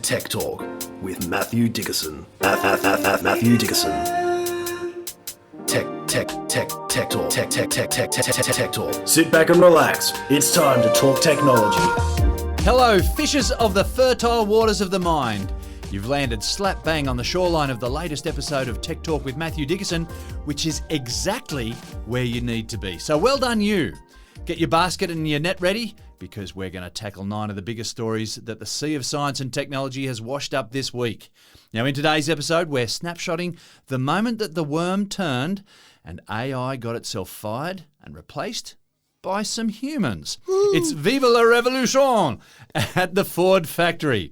Tech Talk with Matthew Dickerson. Matthew Dickerson. Tech Talk. Sit back and relax. It's time to talk technology. Hello, fishers of the fertile waters of the mind. You've landed slap bang on the shoreline of the latest episode of Tech Talk with Matthew Dickerson, which is exactly where you need to be. So well done you. Get your basket and your net ready, because we're going to tackle 9 of the biggest stories that the sea of science and technology has washed up this week. Now, in today's episode, we're snapshotting the moment that the worm turned and AI got itself fired and replaced by some humans. Woo. It's Viva la Revolution at the Ford factory.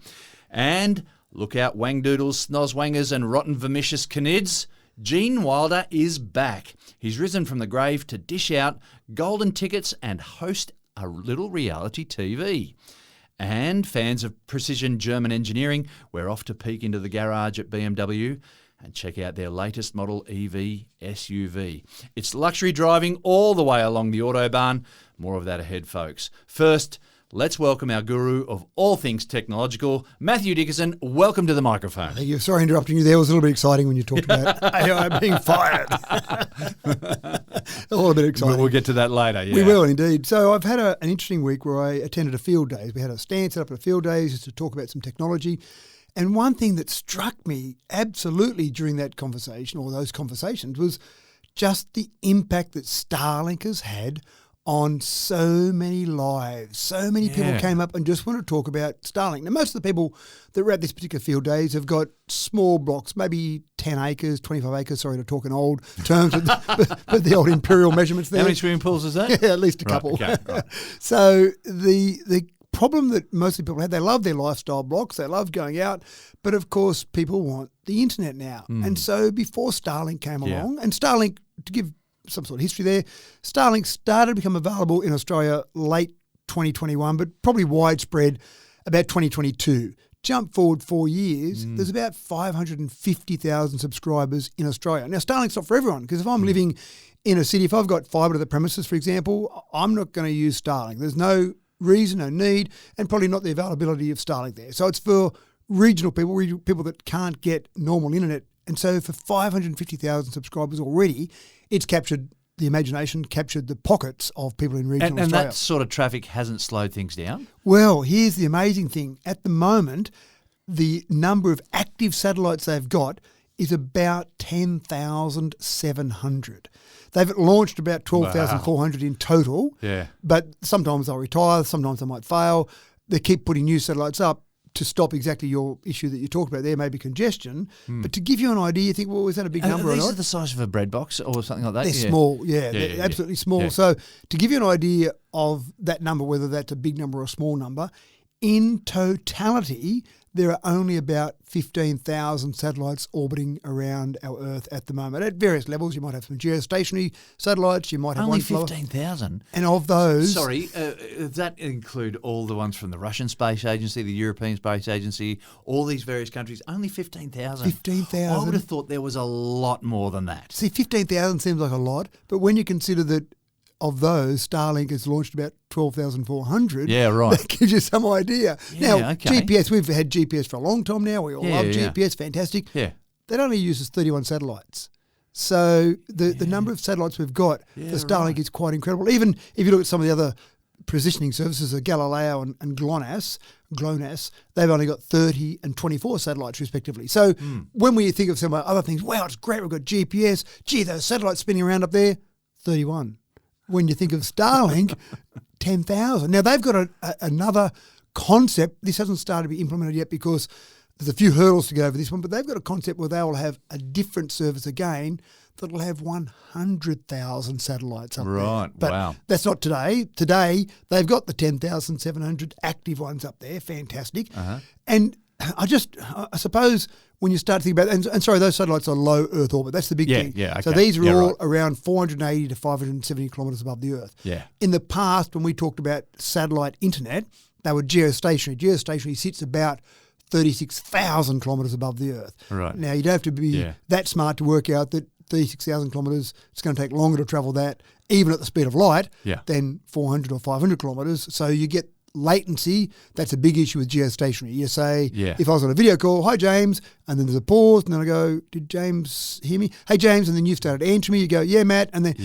And look out, wangdoodles, snozwangers and rotten vermicious canids. Gene Wilder is back. He's risen from the grave to dish out golden tickets and host a little reality TV. And fans of precision German engineering, we're off to peek into the garage at BMW and check out their latest model EV SUV. It's luxury driving all the way along the Autobahn. More of that ahead, folks. First, let's welcome our guru of all things technological, Matthew Dickerson. Welcome to the microphone. Thank you. Sorry interrupting you there. It was a little bit exciting when you talked about AI being fired. A little bit exciting. We'll get to that later. Yeah. We will indeed. So I've had an interesting week where I attended a field days. We had a stand set up at a field days just to talk about some technology. And one thing that struck me absolutely during that conversation or those conversations was just the impact that Starlink has had on so many lives. So many people came up and just want to talk about Starlink. Now, most of the people that were at this particular field days have got small blocks, maybe 10 acres, 25 acres, sorry to talk in old terms, but the old imperial measurements there. How many swimming pools is that? Yeah, at least a couple. Right, okay, right. So the problem that most people had, they love their lifestyle blocks, they love going out, but of course people want the internet now. And so before Starlink came along, and Starlink, to give some sort of history there, Starlink started to become available in Australia late 2021, but probably widespread about 2022. Jump forward 4 years, there's about 550,000 subscribers in Australia. Now, Starlink's not for everyone, because if I'm living in a city, if I've got fibre to the premises, for example, I'm not going to use Starlink. There's no reason, no need, and probably not the availability of Starlink there. So it's for regional people, people that can't get normal internet. And so for 550,000 subscribers already, it's captured the imagination, captured the pockets of people in regional Australia. And that sort of traffic hasn't slowed things down? Well, here's the amazing thing. At the moment, the number of active satellites they've got is about 10,700. They've launched about 12,400 in total, but sometimes they'll retire, sometimes they might fail. They keep putting new satellites up to stop exactly your issue that you talked about there, maybe congestion. But to give you an idea, you think, well, is that a big number or not? These are the size of a bread box or something like that? They're small, they're absolutely small. So to give you an idea of that number, whether that's a big number or a small number, in totality, there are only about 15,000 satellites orbiting around our Earth at the moment at various levels. You might have some geostationary satellites. You might have only one 15,000. And of those, sorry, does that include all the ones from the Russian Space Agency, the European Space Agency, all these various countries? Only 15,000. 15,000. I would have thought there was a lot more than that. See, 15,000 seems like a lot, but when you consider that of those, Starlink has launched about 12,400. Yeah, right. That gives you some idea. Yeah, now, okay. GPS, we've had GPS for a long time now. We all love GPS, fantastic. Yeah. That only uses 31 satellites. So the number of satellites we've got for Starlink is quite incredible. Even if you look at some of the other positioning services, Galileo and GLONASS, they've only got 30 and 24 satellites respectively. So when we think of some other things, wow, it's great, we've got GPS. Gee, those satellites spinning around up there, 31. When you think of Starlink, 10,000. Now, they've got another concept. This hasn't started to be implemented yet because there's a few hurdles to get over this one, but they've got a concept where they will have a different service again that will have 100,000 satellites up there. Right, but wow. That's not today. Today, they've got the 10,700 active ones up there. Fantastic. And I suppose when you start thinking about, and sorry, those satellites are low Earth orbit. That's the big thing. Yeah, okay. So these are all around 480 to 570 kilometres above the Earth. Yeah. In the past, when we talked about satellite internet, they were geostationary. Geostationary sits about 36,000 kilometres above the Earth. Right. Now, you don't have to be that smart to work out that 36,000 kilometres, it's going to take longer to travel that, even at the speed of light, than 400 or 500 kilometres. So you get latency, that's a big issue with geostationary. You say, Yeah. if I was on a video call, hi James, and then there's a pause, and then I go, did James hear me? Hey James, and then you started answering me, you go, yeah Matt, and then,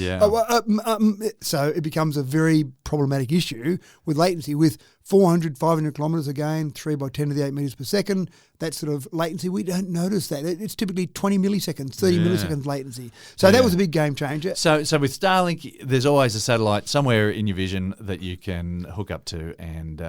so it becomes a very problematic issue with latency with 400, 500 kilometres again, 3 by 10 to the 8 metres per second, that sort of latency, we don't notice that. It's typically 20 milliseconds, 30 milliseconds latency. So that was a big game changer. So with Starlink, there's always a satellite somewhere in your vision that you can hook up to and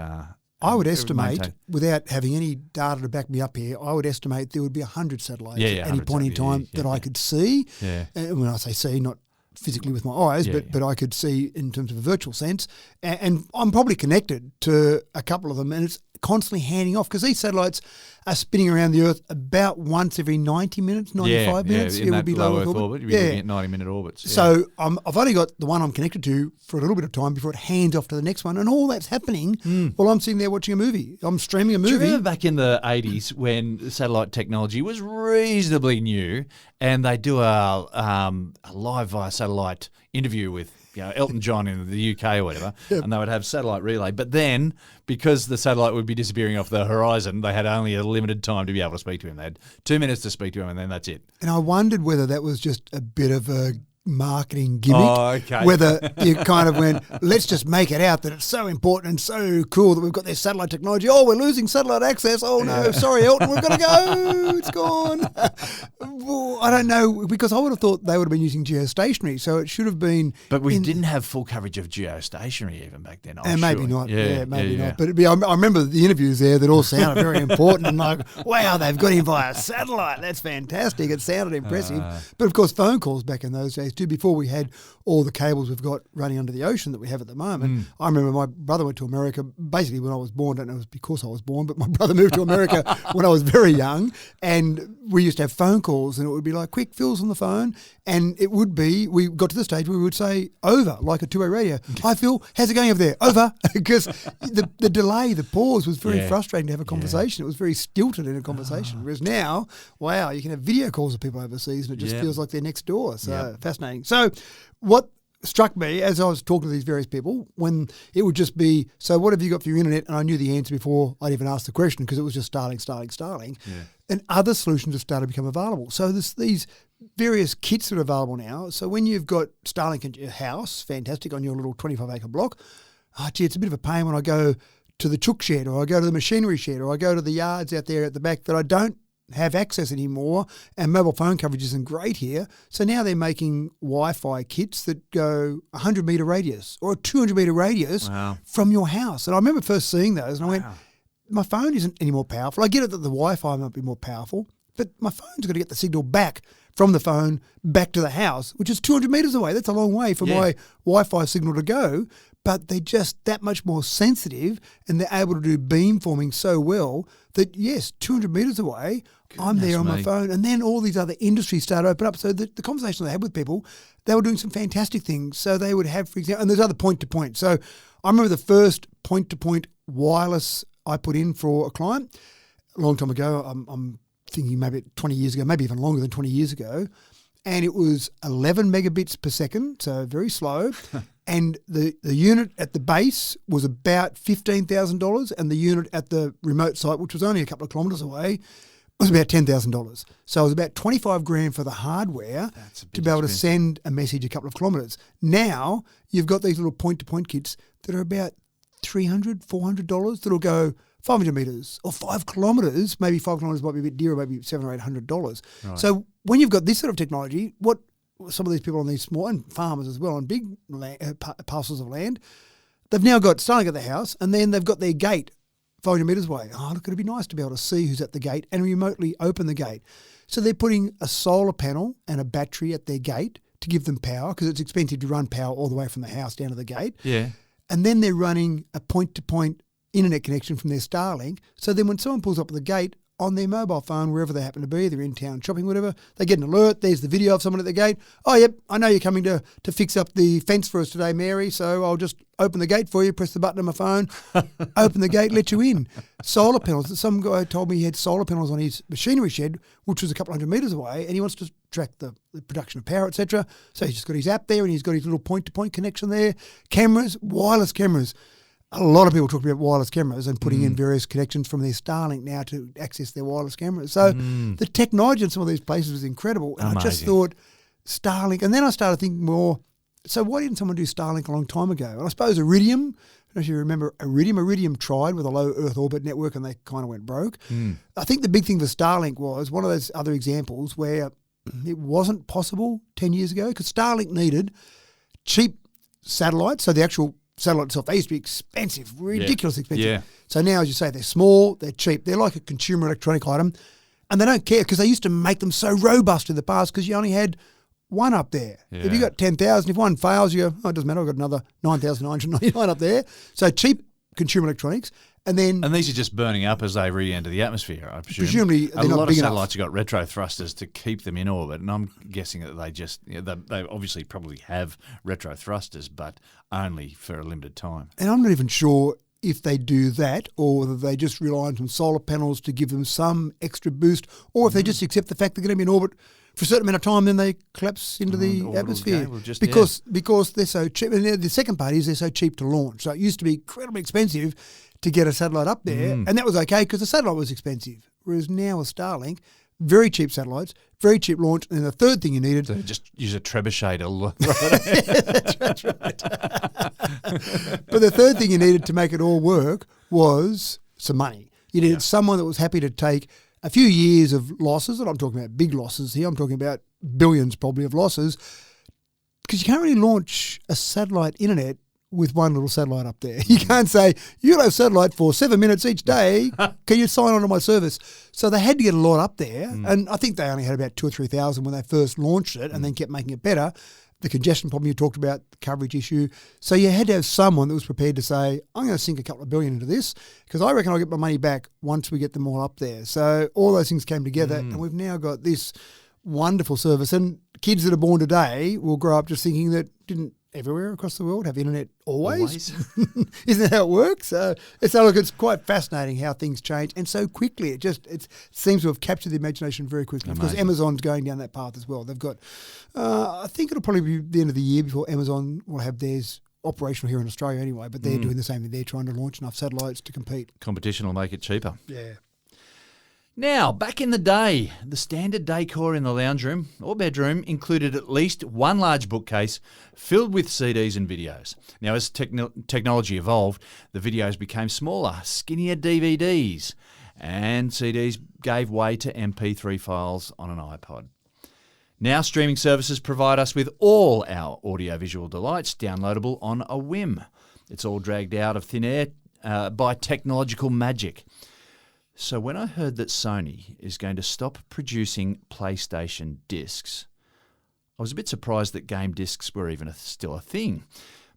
I would estimate, maintain. without having any data to back me up here, I would estimate there would be 100 satellites at any 100 point in time that I could see. Yeah. And when I say see, not physically with my eyes, but I could see in terms of a virtual sense. And I'm probably connected to a couple of them, and it's constantly handing off because these satellites are spinning around the Earth about once every 90 minutes, 95 minutes. In it that would be low Earth orbit. You'd be looking at 90-minute orbits. Yeah. So I've only got the one I'm connected to for a little bit of time before it hands off to the next one, and all that's happening while I'm sitting there watching a movie. I'm streaming a movie. Do you remember back in the 80s when satellite technology was reasonably new and they do a live via satellite interview with Elton John in the UK or whatever, and they would have satellite relay. But then, because the satellite would be disappearing off the horizon, they had only a limited time to be able to speak to him. They had 2 minutes to speak to him, and then that's it. And I wondered whether that was just a bit of a marketing gimmick. Oh, okay. Whether you kind of went, let's just make it out that it's so important and so cool that we've got this satellite technology. Oh, we're losing satellite access. Oh, no, sorry, Elton, we've got to go. It's gone. Well, I don't know, because I would have thought they would have been using geostationary, so it should have been... But we didn't have full coverage of geostationary even back then. And maybe not. Yeah, maybe not. But it'd be, I remember the interviews there that all sounded very important and like, wow, they've got him via satellite. That's fantastic. It sounded impressive. But of course, phone calls back in those days too, before we had all the cables we've got running under the ocean that we have at the moment. I remember my brother went to America basically when I was born. I don't know if it was because I was born, but my brother moved to America when I was very young, and we used to have phone calls, and it would be like, quick, Phil's on the phone, and it would be, we got to the stage where we would say over, like a two-way radio. Hi Phil, how's it going over there? Over. Because the delay, the pause was very frustrating to have a conversation. It was very stilted in a conversation. Whereas now, wow, you can have video calls with people overseas and it just feels like they're next door. So fascinating. So what struck me as I was talking to these various people, when it would just be, so what have you got for your internet? And I knew the answer before I'd even asked the question because it was just Starlink. Yeah. And other solutions have started to become available. So there's these various kits that are available now. So when you've got Starlink at your house, fantastic, on your little 25-acre block, it's a bit of a pain when I go to the chook shed or I go to the machinery shed or I go to the yards out there at the back that I don't have access anymore, and mobile phone coverage isn't great here. So now they're making Wi-Fi kits that go 100-metre radius or a 200-metre radius from your house. And I remember first seeing those and I went, my phone isn't any more powerful. I get it that the Wi-Fi might be more powerful, but my phone's got to get the signal back from the phone back to the house, which is 200 metres away. That's a long way for my Wi-Fi signal to go. But they're just that much more sensitive, and they're able to do beamforming so well that, yes, 200 metres away, I'm there on my phone. And then all these other industries start to open up. So the conversations I had with people, they were doing some fantastic things. So they would have, for example, and there's other point-to-point. So I remember the first point-to-point wireless I put in for a client a long time ago. I'm thinking maybe 20 years ago, maybe even longer than 20 years ago. And it was 11 megabits per second, so very slow. And the unit at the base was about $15,000, and the unit at the remote site, which was only a couple of kilometres away, was about $10,000. So it was about $25,000 for the hardware to be able to send a message a couple of kilometres. Now you've got these little point-to-point kits that are about $300, $400 that'll go 500 metres or 5 kilometres. Maybe 5 kilometres might be a bit dearer, maybe $700 or $800. Right. So when you've got this sort of technology, what some of these people on these small, and farmers as well, on big parcels of land, they've now got Starlink at the house, and then they've got their gate 500 metres away. Oh, look, it'd be nice to be able to see who's at the gate and remotely open the gate. So they're putting a solar panel and a battery at their gate to give them power, because it's expensive to run power all the way from the house down to the gate. Yeah. And then they're running a point-to-point internet connection from their Starlink. So then when someone pulls up at the gate on their mobile phone, wherever they happen to be, they're in town shopping, whatever, they get an alert. There's the video of someone at the gate. Oh, yep, I know you're coming to fix up the fence for us today, Mary, so I'll just open the gate for you, press the button on my phone, open the gate, let you in. Solar panels. Some guy told me he had solar panels on his machinery shed, which was a couple hundred metres away, and he wants to track the production of power, etc. So he's just got his app there, and he's got his little point-to-point connection there. Cameras, wireless cameras. a lot of people talk about wireless cameras and putting in various connections from their Starlink now to access their wireless cameras. So the technology in some of these places was incredible. And I just thought Starlink, and then I started thinking more, so why didn't someone do Starlink a long time ago? And I suppose Iridium, I don't know if you remember Iridium tried with a low Earth orbit network and they kind of went broke. I think the big thing for Starlink was one of those other examples where it wasn't possible 10 years ago because Starlink needed cheap satellites, so the actual satellite itself, they used to be expensive, ridiculously expensive. Yeah. So now, as you say, they're small, they're cheap, they're like a consumer electronic item, and they don't care because they used to make them so robust in the past because you only had one up there. Yeah. If you got 10,000, if one fails, you go, oh, it doesn't matter, I've got another 9,999 up there. So cheap consumer electronics. And these are just burning up as they re-enter the atmosphere, I presume. Presumably, they're a not lot of big satellites have got retro thrusters to keep them in orbit, and I'm guessing that they just they obviously probably have retro thrusters, but only for a limited time. And I'm not even sure if they do that or whether they just rely on some solar panels to give them some extra boost, or if they just accept the fact they're going to be in orbit for a certain amount of time, then they collapse into the atmosphere because they're so cheap. And the second part is they're so cheap to launch. So it used to be incredibly expensive to get a satellite up there, and that was okay because the satellite was expensive. Whereas now with Starlink, very cheap satellites, very cheap launch, and the third thing you needed... So just use a trebuchet to... That's right. But the third thing you needed to make it all work was some money. You needed someone that was happy to take a few years of losses, and I'm talking about big losses here, I'm talking about billions probably of losses, because you can't really launch a satellite internet with one little satellite up there. You can't say, you'll have satellite for 7 minutes each day. Can you sign on to my service? So they had to get a lot up there. And I think they only had about 2,000 or 3,000 when they first launched it and then kept making it better. The congestion problem you talked about, the coverage issue. So you had to have someone that was prepared to say, I'm going to sink a couple of billion into this because I reckon I'll get my money back once we get them all up there. So all those things came together and we've now got this wonderful service. And kids that are born today will grow up just thinking that didn't everywhere across the world have internet always? Isn't that how it works? It's quite fascinating how things change and so quickly. It seems to have captured the imagination very quickly. Of course, Amazon's going down that path as well. They've got, I think it'll probably be the end of the year before Amazon will have theirs operational here in Australia anyway, but they're doing the same thing. They're trying to launch enough satellites to compete. Competition will make it cheaper. Yeah. Now, back in the day, the standard decor in the lounge room or bedroom included at least one large bookcase filled with CDs and videos. Now, as technology evolved, the videos became smaller, skinnier DVDs, and CDs gave way to MP3 files on an iPod. Now, streaming services provide us with all our audiovisual delights downloadable on a whim. It's all dragged out of thin air by technological magic. So when I heard that Sony is going to stop producing PlayStation discs, I was a bit surprised that game discs were even still a thing.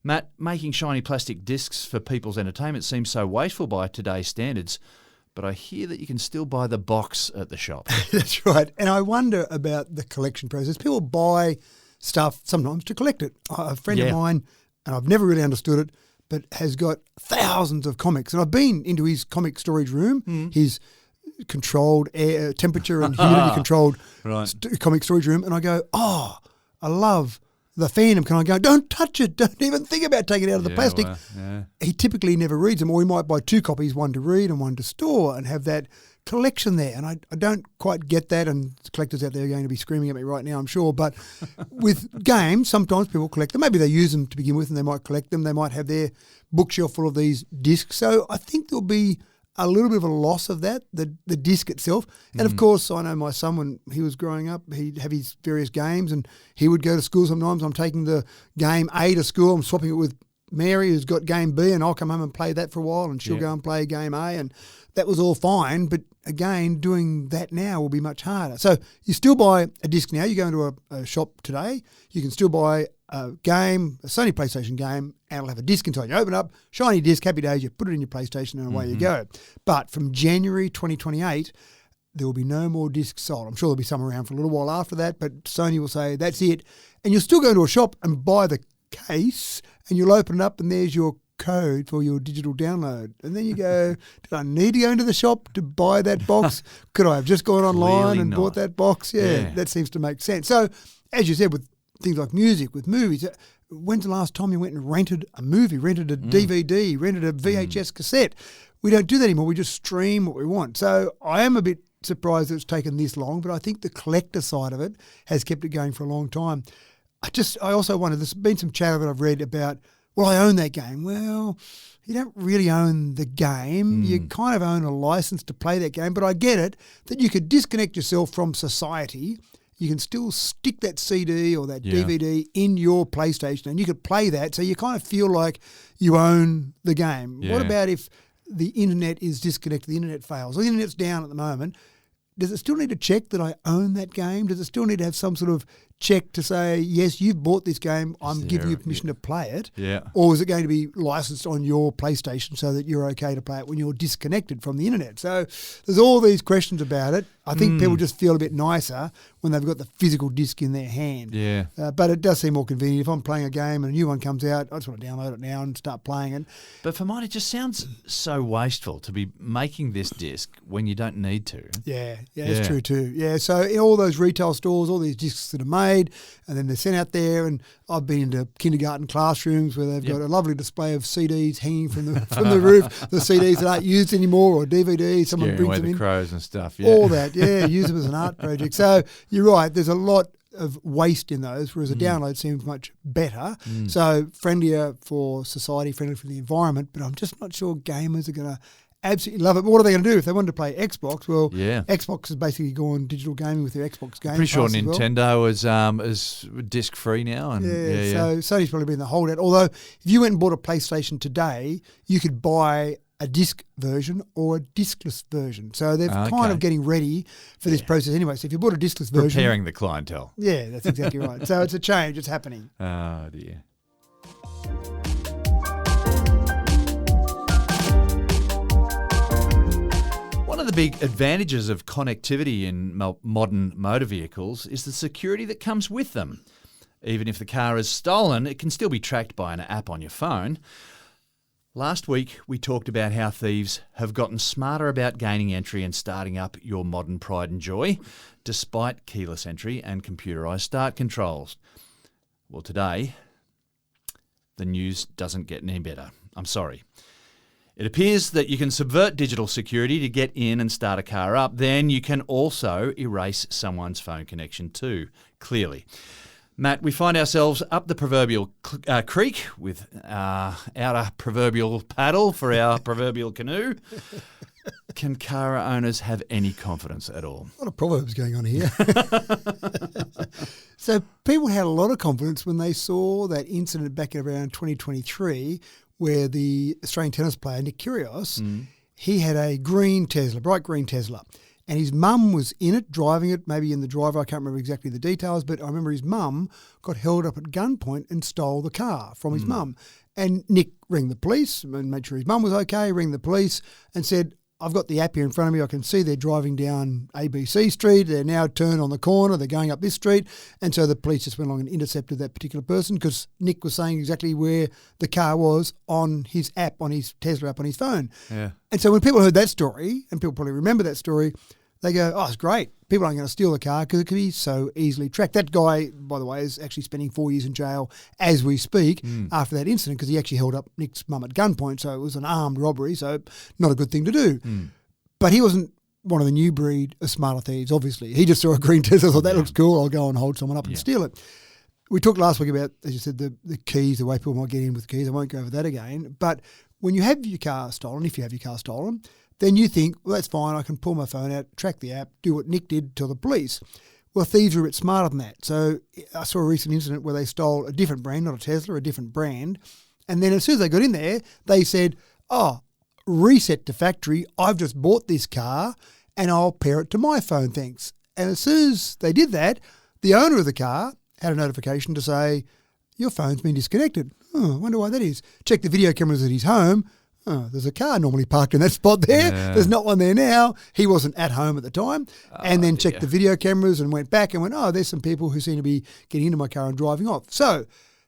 Matt, making shiny plastic discs for people's entertainment seems so wasteful by today's standards, but I hear that you can still buy the box at the shop. That's right. And I wonder about the collection process. People buy stuff sometimes to collect it. A friend of mine, and I've never really understood it, but has got thousands of comics. And I've been into his comic storage room, his controlled air, temperature and humidity controlled comic storage room, and I go, oh, I love the Phantom. Can I go, don't touch it. Don't even think about taking it out of the plastic. Well, He typically never reads them, or he might buy two copies, one to read and one to store, and have that collection there. And I don't quite get that, and collectors out there are going to be screaming at me right now, I'm sure. But with games, sometimes people collect them. Maybe they use them to begin with and they might collect them. They might have their bookshelf full of these discs. So I think there'll be a little bit of a loss of that, the disc itself. And of course, I know my son, when he was growing up, he'd have his various games and he would go to school sometimes. I'm taking the game A to school, I'm swapping it with Mary, who's got game B, and I'll come home and play that for a while, and she'll go and play game A, and that was all fine. But again, doing that now will be much harder. So you still buy a disc now. You go into a shop today, you can still buy a game, a Sony PlayStation game, and it'll have a disc inside. You open it up, shiny disc, happy days, you put it in your PlayStation, and away you go. But from January 2028, there will be no more discs sold. I'm sure there'll be some around for a little while after that, but Sony will say, that's it. And you'll still go into a shop and buy the case, and you'll open it up and there's your code for your digital download. And then you go, did I need to go into the shop to buy that box? Could I have just gone online Clearly and not. bought that box? Yeah, that seems to make sense. So, as you said, with things like music, with movies, when's the last time you went and rented a movie, rented a DVD, rented a VHS cassette? We don't do that anymore. We just stream what we want. So I am a bit surprised that it's taken this long, but I think the collector side of it has kept it going for a long time. I also wonder, there's been some chatter that I've read about, well, I own that game. Well, you don't really own the game. You kind of own a license to play that game, but I get it that you could disconnect yourself from society. You can still stick that CD or that DVD in your PlayStation and you could play that, so you kind of feel like you own the game. Yeah. What about if the internet is disconnected, the internet fails, or the internet's down at the moment? Does it still need to check that I own that game? Does it still need to have some sort of check to say, yes, you've bought this game, I'm giving you permission to play it? Yeah. Or is it going to be licensed on your PlayStation so that you're okay to play it when you're disconnected from the internet? So there's all these questions about it. I think people just feel a bit nicer when they've got the physical disc in their hand. Yeah. But it does seem more convenient. If I'm playing a game and a new one comes out, I just want to download it now and start playing it. But for mine, it just sounds so wasteful to be making this disc when you don't need to. Yeah, it's true too. Yeah, so in all those retail stores, all these discs that are made, and then they're sent out there, and I've been into kindergarten classrooms where they've got a lovely display of CDs hanging from the roof, the CDs that aren't used anymore, or DVDs, someone brings them in. The crows and stuff, all that, use them as an art project. So you're right, there's a lot of waste in those, whereas a download seems much better. So friendlier for society, friendly for the environment, but I'm just not sure gamers are going to absolutely love it. But what are they going to do if they wanted to play Xbox? Well, Xbox has basically gone digital gaming with their Xbox Game Pretty sure Pass as well. Nintendo is disc free now. And so Sony's probably been the holdout. Although if you went and bought a PlayStation today, you could buy a disc version or a discless version. So they're kind of getting ready for this process anyway. So if you bought a discless version... Preparing the clientele. Yeah, that's exactly right. So it's a change. It's happening. Oh, dear. One of the big advantages of connectivity in modern motor vehicles is the security that comes with them. Even if the car is stolen, it can still be tracked by an app on your phone. Last week, we talked about how thieves have gotten smarter about gaining entry and starting up your modern pride and joy, despite keyless entry and computerised start controls. Well, today, the news doesn't get any better. I'm sorry. It appears that you can subvert digital security to get in and start a car up. Then you can also erase someone's phone connection too, clearly. Matt, we find ourselves up the proverbial creek with out a proverbial paddle for our proverbial canoe. Can car owners have any confidence at all? A lot of proverbs going on here. So people had a lot of confidence when they saw that incident back in around 2023 where the Australian tennis player, Nick Kyrgios, he had a green Tesla, bright green Tesla. And his mum was in it, driving it, maybe in the driver. I can't remember exactly the details, but I remember his mum got held up at gunpoint and stole the car from his mum. And Nick rang the police and made sure his mum was okay, rang the police and said, I've got the app here in front of me. I can see they're driving down ABC Street. They're now turned on the corner. They're going up this street. And so the police just went along and intercepted that particular person because Nick was saying exactly where the car was on his app, on his Tesla app on his phone. Yeah. And so when people heard that story, and people probably remember that story, they go, oh, it's great. People aren't going to steal the car because it can be so easily tracked. That guy, by the way, is actually spending 4 years in jail as we speak after that incident because he actually held up Nick's mum at gunpoint. So it was an armed robbery, so not a good thing to do. But he wasn't one of the new breed of smarter thieves, obviously. He just saw a green Tesla, thought that looks cool, I'll go and hold someone up and steal it. We talked last week about, as you said, the keys, the way people might get in with keys. I won't go over that again. But when you have your car stolen, if you have your car stolen, then you think, well, that's fine, I can pull my phone out, track the app, do what Nick did, tell the police. Well, thieves are a bit smarter than that. So I saw a recent incident where they stole a different brand, not a Tesla, a different brand. And then as soon as they got in there, they said, oh, reset to factory, I've just bought this car and I'll pair it to my phone, thanks. And as soon as they did that, the owner of the car had a notification to say, your phone's been disconnected. Oh, I wonder why that is. Check the video cameras at his home. Oh, there's a car normally parked in that spot there. Yeah. There's not one there now. He wasn't at home at the time. And then checked the video cameras and went back and went, oh, there's some people who seem to be getting into my car and driving off. So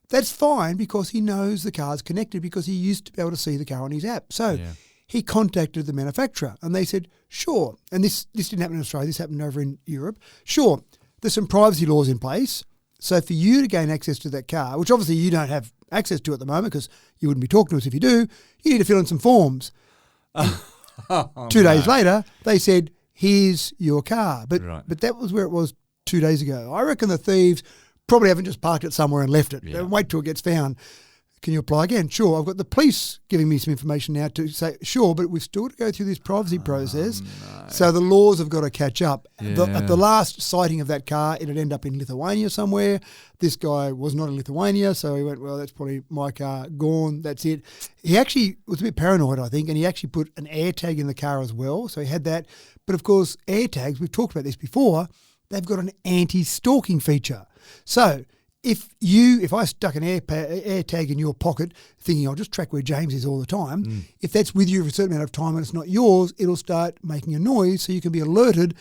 that's fine because he knows the car's connected because he used to be able to see the car on his app. So he contacted the manufacturer and they said, sure. And this didn't happen in Australia. This happened over in Europe. Sure, there's some privacy laws in place. So for you to gain access to that car, which obviously you don't have access to at the moment because you wouldn't be talking to us if you do, you need to fill in some forms. 2 days later, they said, here's your car. But that was where it was 2 days ago. I reckon the thieves probably haven't just parked it somewhere and left it. They'll wait till it gets found. Can you apply again? Sure. I've got the police giving me some information now to say, sure, but we've still got to go through this privacy process. No. So the laws have got to catch up. Yeah. At the last sighting of that car, it had ended up in Lithuania somewhere. This guy was not in Lithuania, so he went, well, that's probably my car, gone, that's it. He actually was a bit paranoid, I think, and he actually put an AirTag in the car as well, so he had that. But of course, AirTags, we've talked about this before, they've got an anti-stalking feature. So if I stuck an AirTag in your pocket thinking I'll just track where James is all the time, if that's with you for a certain amount of time and it's not yours, it'll start making a noise so you can be alerted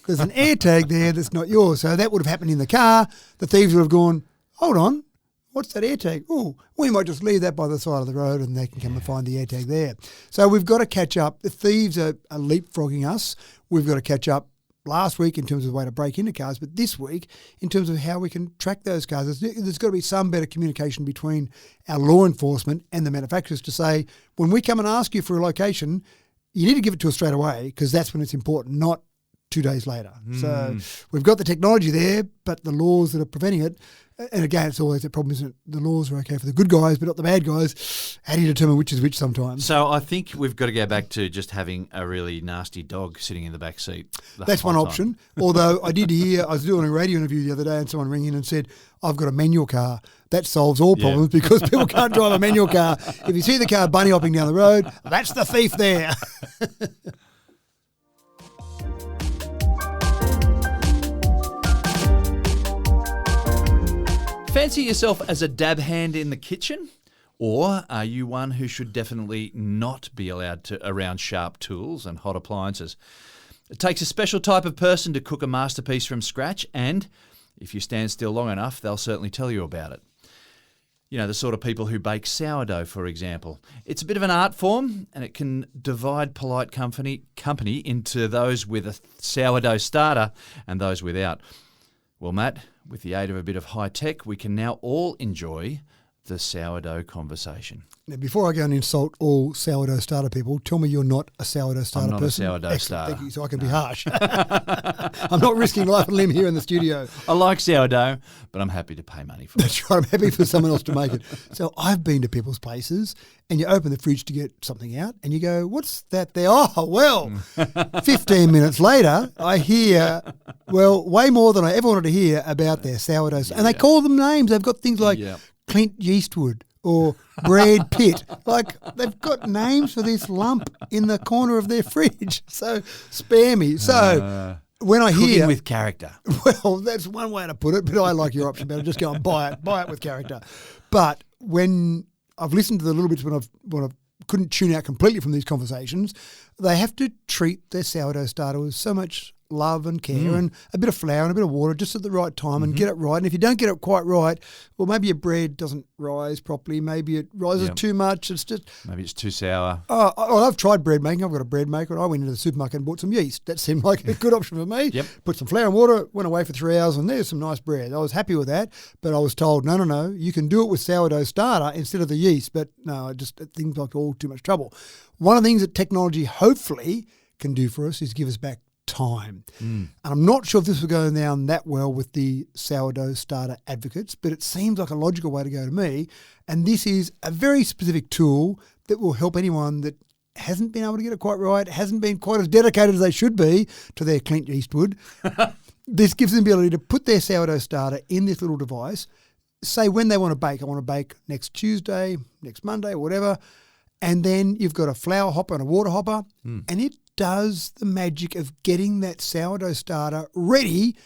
there's an AirTag there that's not yours. So that would have happened in the car. The thieves would have gone, hold on, what's that AirTag? Oh, we might just leave that by the side of the road and they can come and find the AirTag there. So we've got to catch up. The thieves are leapfrogging us. We've got to catch up last week in terms of the way to break into cars, but this week in terms of how we can track those cars. There's got to be some better communication between our law enforcement and the manufacturers to say, when we come and ask you for a location, you need to give it to us straight away because that's when it's important, not 2 days later. So we've got the technology there, but the laws that are preventing it, and again, it's always the problem, isn't it? The laws are okay for the good guys, but not the bad guys. How do you determine which is which sometimes? So I think we've got to go back to just having a really nasty dog sitting in the back seat. That's one option. Although I did hear, I was doing a radio interview the other day and someone rang in and said, I've got a manual car. That solves all problems because people can't drive a manual car. If you see the car bunny hopping down the road, that's the thief there. Fancy yourself as a dab hand in the kitchen? Or are you one who should definitely not be allowed around sharp tools and hot appliances? It takes a special type of person to cook a masterpiece from scratch, and if you stand still long enough, they'll certainly tell you about it. You know, the sort of people who bake sourdough, for example. It's a bit of an art form, and it can divide polite company into those with a sourdough starter and those without. Well, Matt, with the aid of a bit of high tech, we can now all enjoy the sourdough conversation. Now, before I go and insult all sourdough starter people, tell me you're not a sourdough starter person. I'm not a sourdough starter. Thank you, so I can be harsh. I'm not risking life and limb here in the studio. I like sourdough, but I'm happy to pay money for it. That's right. I'm happy for someone else to make it. So I've been to people's places and you open the fridge to get something out and you go, what's that there? Oh, well, 15 minutes later, I hear, well, way more than I ever wanted to hear about their sourdough. And they call them names. They've got things like Clint Eastwood or Brad Pitt. Like, they've got names for this lump in the corner of their fridge. So spare me. So when I hear... Cooking with character. Well, that's one way to put it, but I like your option better. Just go and buy it with character. But when I've listened to the little bits when I couldn't tune out completely from these conversations, they have to treat their sourdough starter with so much love and care and a bit of flour and a bit of water just at the right time and get it right. And if you don't get it quite right, well, maybe your bread doesn't rise properly. Maybe it rises too much. It's just... Maybe it's too sour. I've tried bread making. I've got a bread maker. I went into the supermarket and bought some yeast. That seemed like a good option for me. Put some flour and water, went away for 3 hours and there's some nice bread. I was happy with that, but I was told, no, you can do it with sourdough starter instead of the yeast. But no, it seems like all too much trouble. One of the things that technology hopefully can do for us is give us back time. And I'm not sure if this will go down that well with the sourdough starter advocates, but it seems like a logical way to go to me. And this is a very specific tool that will help anyone that hasn't been able to get it quite right, hasn't been quite as dedicated as they should be to their Clint Eastwood. This gives them the ability to put their sourdough starter in this little device, say when they want to bake. I want to bake next Tuesday, next Monday, or whatever. And then you've got a flour hopper and a water hopper, and it does the magic of getting that sourdough starter ready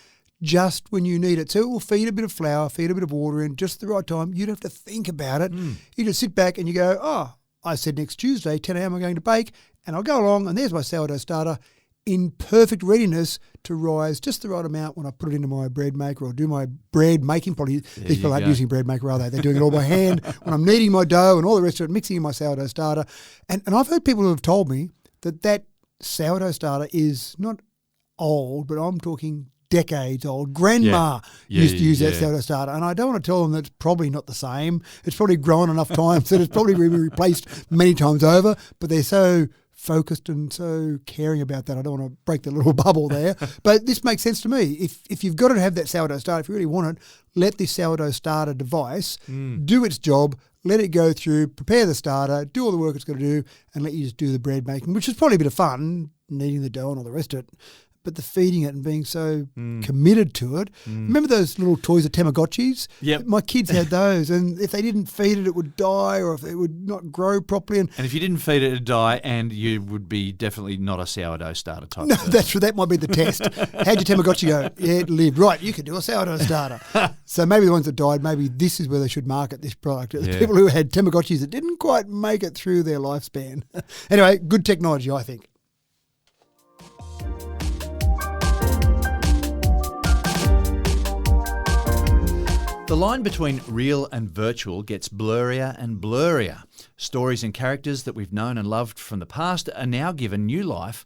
just when you need it. So it will feed a bit of flour, feed a bit of water in just at the right time. You don't have to think about it. You just sit back and you go, oh, I said next Tuesday, 10 a.m. I'm going to bake, and I'll go along and there's my sourdough starter in perfect readiness to rise just the right amount when I put it into my bread maker or do my bread making. Probably these people aren't using a bread maker, are they? They're doing it all by hand when I'm kneading my dough and all the rest of it, mixing in my sourdough starter. And I've heard people who have told me that sourdough starter is not old, but I'm talking decades old. Grandma used to use that yeah. sourdough starter, and I don't want to tell them that it's probably not the same. It's probably grown enough times that it's probably been replaced many times over, but they're so focused and so caring about that. I don't want to break the little bubble there, but this makes sense to me. If you've got to have that sourdough starter, if you really want it, let this sourdough starter device do its job, let it go through, prepare the starter, do all the work it's got to do, and let you just do the bread making, which is probably a bit of fun, kneading the dough and all the rest of it. But the feeding it and being so committed to it. Remember those little toys, the Tamagotchis? Yep. My kids had those, and if they didn't feed it, it would die, or if it would not grow properly. And if you didn't feed it, it'd die, and you would be definitely not a sourdough starter type. no, person. that might be the test. How'd your Tamagotchi go? Yeah, it lived. Right, you could do a sourdough starter. So maybe the ones that died, maybe this is where they should market this product. The people who had Tamagotchis that didn't quite make it through their lifespan. Anyway, good technology, I think. The line between real and virtual gets blurrier and blurrier. Stories and characters that we've known and loved from the past are now given new life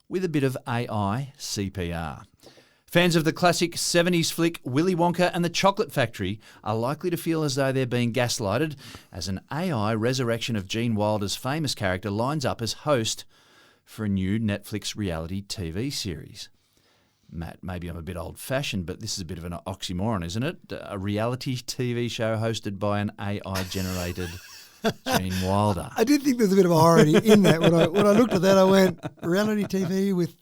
with a bit of AI CPR. Fans of the classic 70s flick Willy Wonka and the Chocolate Factory are likely to feel as though they're being gaslighted as an AI resurrection of Gene Wilder's famous character lines up as host for a new Netflix reality TV series. Matt, maybe I'm a bit old-fashioned, but this is a bit of an oxymoron, isn't it? A reality TV show hosted by an AI-generated Gene Wilder. I did think there's a bit of irony in that. When I looked at that, I went, reality TV with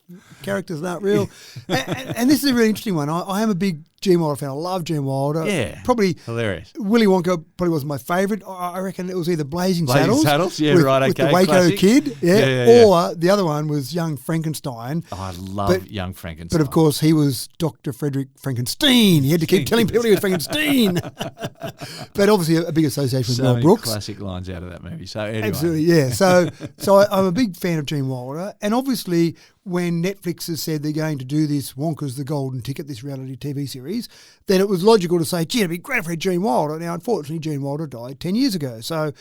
characters not real. And this is a really interesting one. I am a big Gene Wilder fan. I love Gene Wilder. Yeah, probably hilarious. Willy Wonka probably wasn't my favourite. I reckon it was either Blazing Saddles. Yeah, with, right, okay. With the Waco Classic. Kid. Yeah. Or the other one was Young Frankenstein. Oh, I love Young Frankenstein. But of course, he was Dr. Frederick Frankenstein. He had to keep telling people he was Frankenstein. But obviously a big association with so Mel many Brooks. classic lines out of that movie. So anyway. Absolutely, yeah. So I'm a big fan of Gene Wilder. And obviously, when Netflix has said they're going to do this Wonka's the Golden Ticket, this reality TV series, then it was logical to say, gee, it'd be great if we had Gene Wilder. Now, unfortunately, Gene Wilder died 10 years ago. So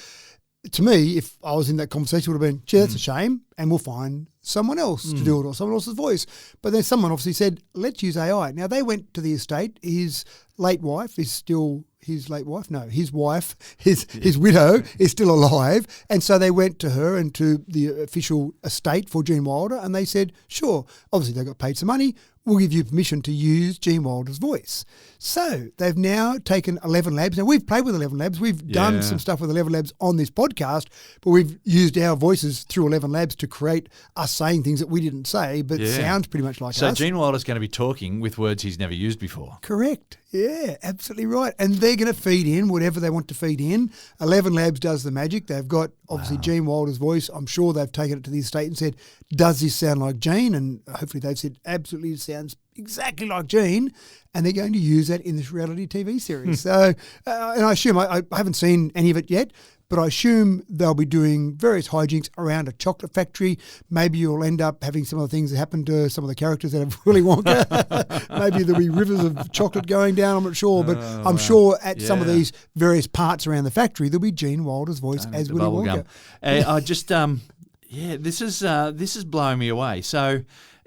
to me, if I was in that conversation, it would have been, gee, that's a shame, and we'll find someone else to do it or someone else's voice. But then someone obviously said, let's use AI. Now, they went to the estate. His late wife is still... His late wife? No, his wife, his widow is still alive. And so they went to her and to the official estate for Gene Wilder and they said, sure, obviously they got paid some money. We'll give you permission to use Gene Wilder's voice. So they've now taken 11 Labs. Now, we've played with 11 Labs. We've done some stuff with 11 Labs on this podcast, but we've used our voices through 11 Labs to create us saying things that we didn't say, but sounds pretty much like us. So Gene Wilder's going to be talking with words he's never used before. Correct. Yeah, absolutely right. And they're going to feed in whatever they want to feed in. 11 Labs does the magic. They've got, obviously, Gene Wilder's voice. I'm sure they've taken it to the estate and said, does this sound like Gene? And hopefully they've said, absolutely, it sounds exactly like Gene. And they're going to use that in this reality TV series. So, and I assume, I haven't seen any of it yet, but I assume they'll be doing various hijinks around a chocolate factory. Maybe you'll end up having some of the things that happen to some of the characters that have Willy Wonka. Maybe there'll be rivers of chocolate going down, I'm not sure. But I'm sure at some of these various parts around the factory, there'll be Gene Wilder's voice as Willy Wonka. I just, this is blowing me away. So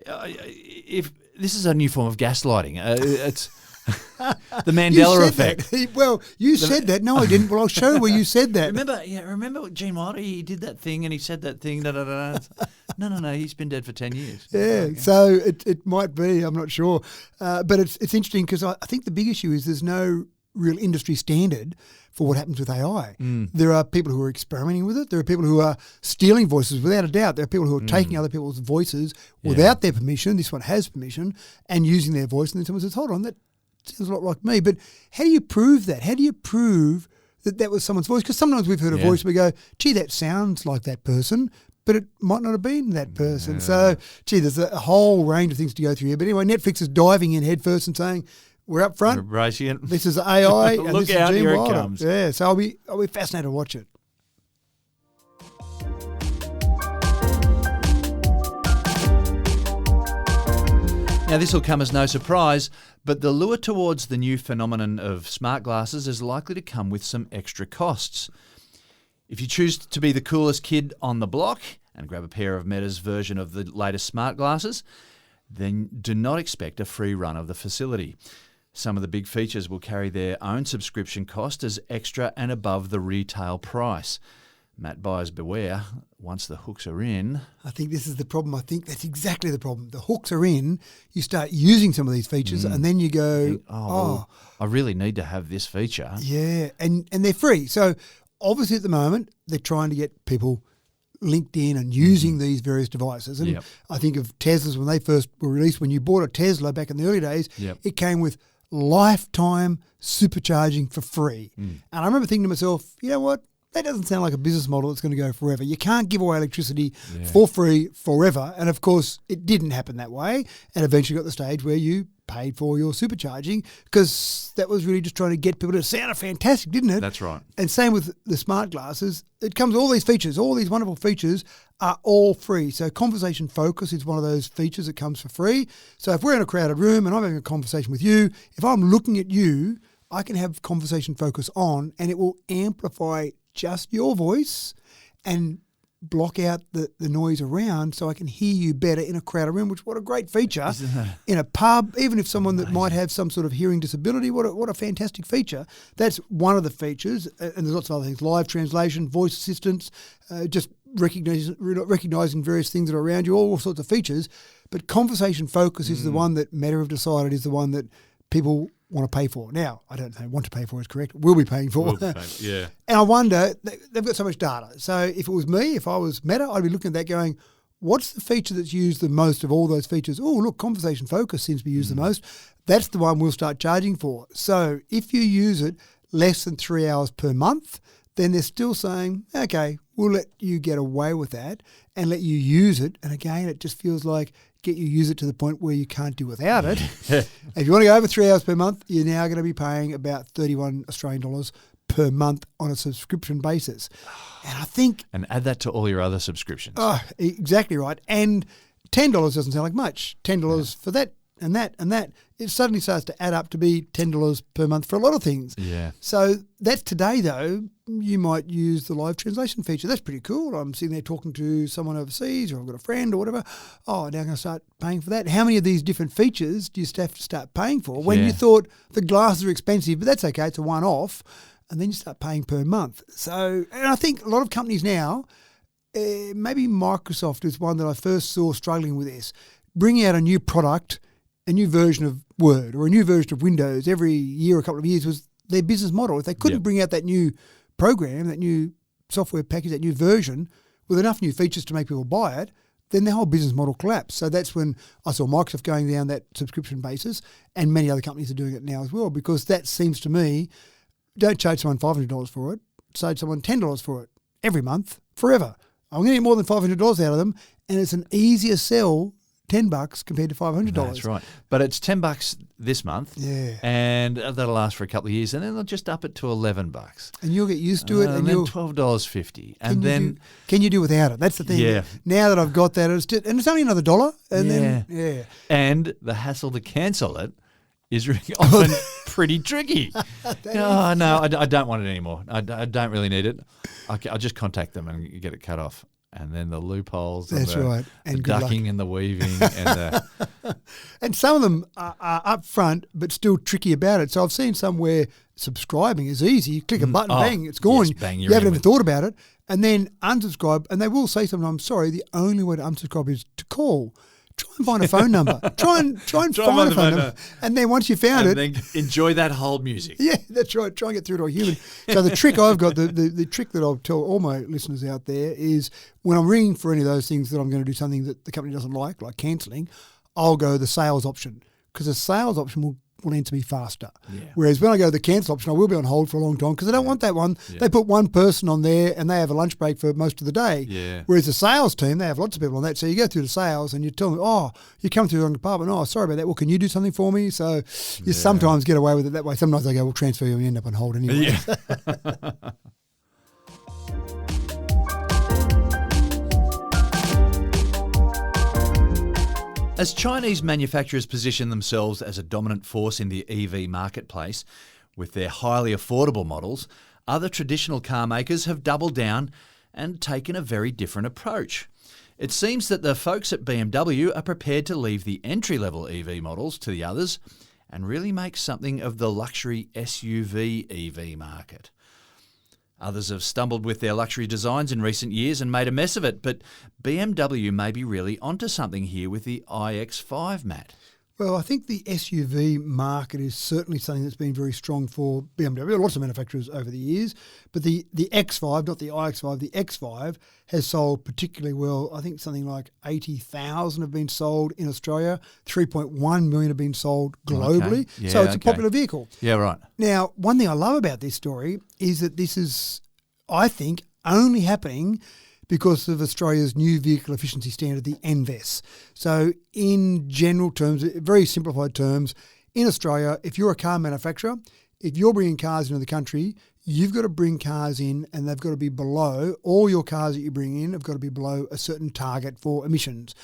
if this is a new form of gaslighting, it's... the Mandela effect. You said that. No, I didn't. Well, I'll show you where you said that. Remember Gene Wilder? He did that thing and he said that thing. No. He's been dead for 10 years. Yeah, so it might be. I'm not sure. But it's interesting because I think the big issue is there's no real industry standard for what happens with AI. There are people who are experimenting with it. There are people who are stealing voices without a doubt. There are people who are taking other people's voices without their permission. This one has permission and using their voice. And then someone says, hold on, that sounds a lot like me. But how do you prove that? How do you prove that that was someone's voice? Because sometimes we've heard a voice and we go, gee, that sounds like that person, but it might not have been that person. Yeah. So, gee, there's a whole range of things to go through here. But anyway, Netflix is diving in head first and saying, we're up front. This is AI. And Look this out, is Gene here Wilder. it comes. Yeah, so I'll be fascinated to watch it. Now, this will come as no surprise, but the lure towards the new phenomenon of smart glasses is likely to come with some extra costs. If you choose to be the coolest kid on the block and grab a pair of Meta's version of the latest smart glasses, then do not expect a free run of the facility. Some of the big features will carry their own subscription cost as extra and above the retail price. Matt buyers beware, once the hooks are in. I think this is the problem. I think that's exactly the problem. The hooks are in, you start using some of these features and then you go, well, I really need to have this feature. Yeah, and they're free. So obviously at the moment, they're trying to get people linked in and using these various devices. And I think of Teslas when they first were released. When you bought a Tesla back in the early days, it came with lifetime supercharging for free. And I remember thinking to myself, you know what? That doesn't sound like a business model that's going to go forever. You can't give away electricity for free forever. And of course, it didn't happen that way. And eventually got to the stage where you paid for your supercharging because that was really just trying to get people to sound fantastic, didn't it? That's right. And same with the smart glasses. It comes with all these features. All these wonderful features are all free. So conversation focus is one of those features that comes for free. So if we're in a crowded room and I'm having a conversation with you, if I'm looking at you, I can have conversation focus on and it will amplify just your voice and block out the noise around so I can hear you better in a crowded room, which what a great feature. In a pub, even if someone that might have some sort of hearing disability, what a fantastic feature. That's one of the features, and there's lots of other things, live translation, voice assistance, just recognising various things that are around you, all sorts of features. But conversation focus is the one that Meta have decided is the one that people want to pay for. Now, I don't know, want to pay for is correct. We'll be paying for. Yeah. And I wonder, they've got so much data. So if it was me, if I was Meta, I'd be looking at that going, what's the feature that's used the most of all those features? Oh, look, conversation focus seems to be used the most. That's the one we'll start charging for. So if you use it less than 3 hours per month, then they're still saying, okay, we'll let you get away with that and let you use it. And again, it just feels like get you use it to the point where you can't do without it. If you want to go over 3 hours per month, you're now going to be paying about 31 Australian dollars per month on a subscription basis. And I think... And add that to all your other subscriptions. Oh, exactly right. And $10 doesn't sound like much. $10 for that and that and that. It suddenly starts to add up to be $10 per month for a lot of things. Yeah. So that's today, though. You might use the live translation feature. That's pretty cool. I'm sitting there talking to someone overseas or I've got a friend or whatever. Oh, now I'm going to start paying for that. How many of these different features do you have to start paying for when you thought the glasses are expensive, but that's okay, it's a one-off, and then you start paying per month. So, and I think a lot of companies now, maybe Microsoft is one that I first saw struggling with this, bringing out a new product, a new version of Word or a new version of Windows every year or a couple of years was their business model. If they couldn't bring out that new program, that new software package, that new version with enough new features to make people buy it, then the whole business model collapsed. So that's when I saw Microsoft going down that subscription basis, and many other companies are doing it now as well, because that seems to me, don't charge someone $500 for it, charge someone $10 for it every month, forever. I'm going to get more than $500 out of them, and it's an easier sell, $10 compared to $500. That's right. But it's $10 this month. Yeah. And that'll last for a couple of years, and then they'll just up it to $11. And you'll get used to it. And then $12.50. And then... Can you do without it? That's the thing. Yeah. Now that I've got that, and it's only another $1. And then, And the hassle to cancel it is really often pretty tricky. No, I don't want it anymore. I don't really need it. I'll just contact them and get it cut off. And then the loopholes, that's and right, and the ducking and the weaving, and and some of them are up front, but still tricky about it. So I've seen some where subscribing is easy. You click a button, bang, it's gone. Yes, bang, you haven't even thought about it, and then unsubscribe. And they will say sometimes, "Sorry, the only way to unsubscribe is to call." Try and find a phone number. Try and find a phone number. And then once you found it... then enjoy that whole music. Yeah, that's right. Try and get through to a human. So the trick I've got, the trick that I'll tell all my listeners out there is when I'm ringing for any of those things that I'm going to do something that the company doesn't like cancelling, I'll go the sales option, because the sales option will answer me faster. Yeah. Whereas when I go the cancel option, I will be on hold for a long time because I don't want that one. Yeah. They put one person on there and they have a lunch break for most of the day. Yeah. Whereas the sales team, they have lots of people on that. So you go through the sales and you tell them, oh, you come through the wrong department. Oh, sorry about that. Well, can you do something for me? So you sometimes get away with it that way. Sometimes they go, we'll transfer you and you end up on hold anyway. Yeah. As Chinese manufacturers position themselves as a dominant force in the EV marketplace with their highly affordable models, other traditional car makers have doubled down and taken a very different approach. It seems that the folks at BMW are prepared to leave the entry-level EV models to the others and really make something of the luxury SUV EV market. Others have stumbled with their luxury designs in recent years and made a mess of it, but BMW may be really onto something here with the iX5, Matt. Well, I think the SUV market is certainly something that's been very strong for BMW, lots of manufacturers over the years. But the X5, not the iX5, the X5 has sold particularly well. I think something like 80,000 have been sold in Australia, 3.1 million have been sold globally. Okay. Yeah, so it's a popular vehicle. Yeah, right. Now, one thing I love about this story is that this is, I think, only happening because of Australia's new vehicle efficiency standard, the NVES. So in general terms, very simplified terms, in Australia, if you're a car manufacturer, if you're bringing cars into the country, you've got to bring cars in and they've got to be below, all your cars that you bring in have got to be below a certain target for emissions.